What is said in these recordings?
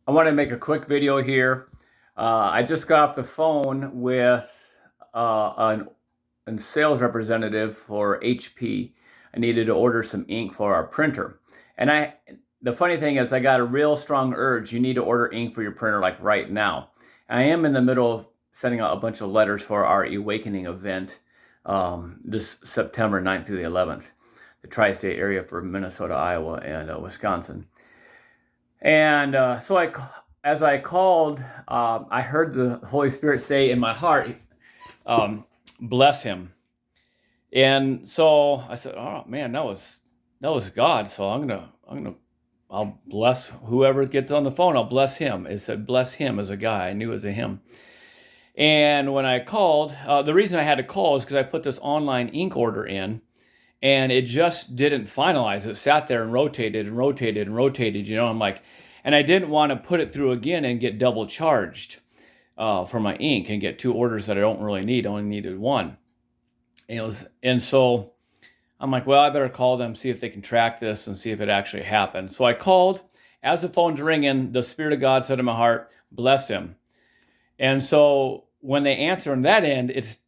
I want to make a quick video here. I just got off the phone with a sales representative for HP. I needed to order some ink for our printer. And the funny thing is I got a real strong urge. You need to order ink for your printer like right now. I am in the middle of sending out a bunch of letters for our Awakening event this September 9th through the 11th, the tri-state area for Minnesota, Iowa, and Wisconsin. And as I called, I heard the Holy Spirit say in my heart, bless him. And so I said, oh man, that was God. So I'll bless whoever gets on the phone. I'll bless him. It said, bless him as a guy. I knew it was a him. And when I called, the reason I had to call is because I put this online ink order in, and it just didn't finalize. It sat there and rotated and rotated and rotated, I'm like, and I didn't want to put it through again and get double charged for my ink and get two orders that I don't really need. I only needed one. And so I'm like, well, I better call them, see if they can track this and see if it actually happened. So I called. As the phone's ringing, the Spirit of God said in my heart, bless him. And so when they answer on that end, it's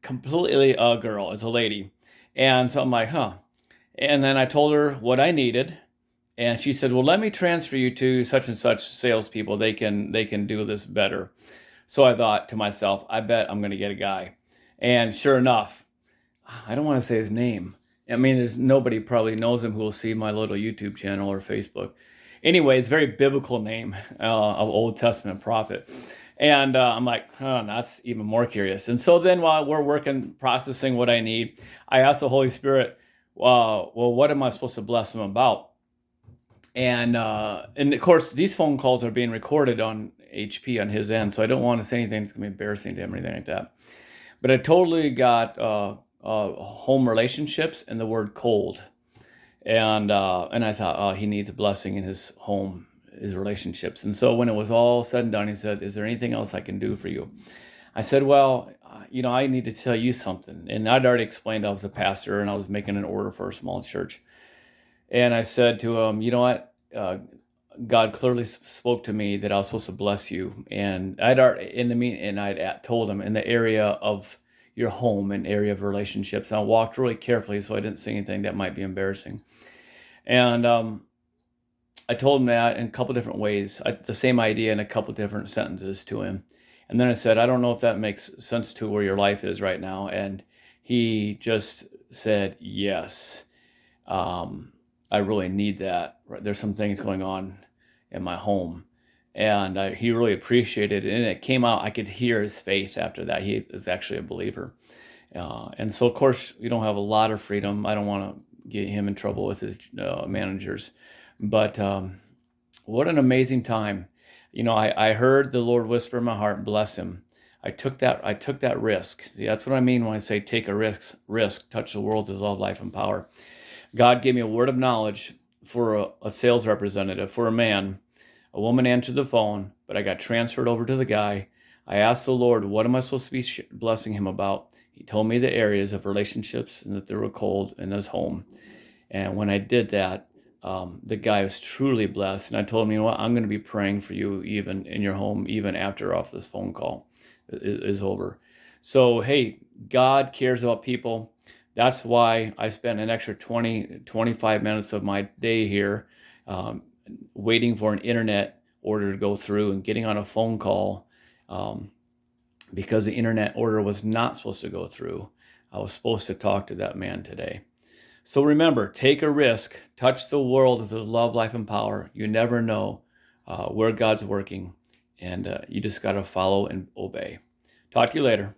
completely a girl. It's a lady. And so I'm like, huh. And then I told her what I needed. And she said, well, let me transfer you to such and such salespeople. They can do this better. So I thought to myself, I bet I'm going to get a guy. And sure enough, I don't want to say his name. I mean, there's nobody probably knows him who will see my little YouTube channel or Facebook. Anyway, it's a very biblical name of Old Testament prophet. And I'm like, oh, that's even more curious. And so then while we're working, processing what I need, I asked the Holy Spirit, well, what am I supposed to bless him about? And of course, these phone calls are being recorded on HP on his end, so I don't want to say anything that's going to be embarrassing to him or anything like that. But I totally got home relationships and the word cold. And I thought, oh, he needs a blessing in his home, his relationships. And so when it was all said and done, he said, is there anything else I can do for you? I said, well, I need to tell you something. And I'd already explained I was a pastor and I was making an order for a small church. And I said to him, you know what? God clearly spoke to me that I was supposed to bless you. And I'd told him in the area of your home and area of relationships. And I walked really carefully so I didn't say anything that might be embarrassing. And I told him that in a couple different ways, the same idea in a couple different sentences to him. And then I said, I don't know if that makes sense to where your life is right now. And he just said, yes, I really need that. There's some things going on in my home. And he really appreciated it. And it came out, I could hear his faith after that. He is actually a believer. And so, of course, we don't have a lot of freedom. I don't want to get him in trouble with his managers. But what an amazing time. I heard the Lord whisper in my heart, bless him. I took that risk. That's what I mean when I say take a risk, touch the world with love, life, and power. God gave me a word of knowledge for a sales representative, for a man. A woman answered the phone, but I got transferred over to the guy. I asked the Lord, what am I supposed to be blessing him about? He told me the areas of relationships and that they were cold in his home. And when I did that, the guy was truly blessed. And I told him, you know what, I'm going to be praying for you even in your home, even after off this phone call is over. So, hey, God cares about people. That's why I spent an extra 25 minutes of my day here waiting for an internet order to go through and getting on a phone call because the internet order was not supposed to go through. I was supposed to talk to that man today. So remember, take a risk, touch the world with love, life, and power. You never know where God's working, and you just got to follow and obey. Talk to you later.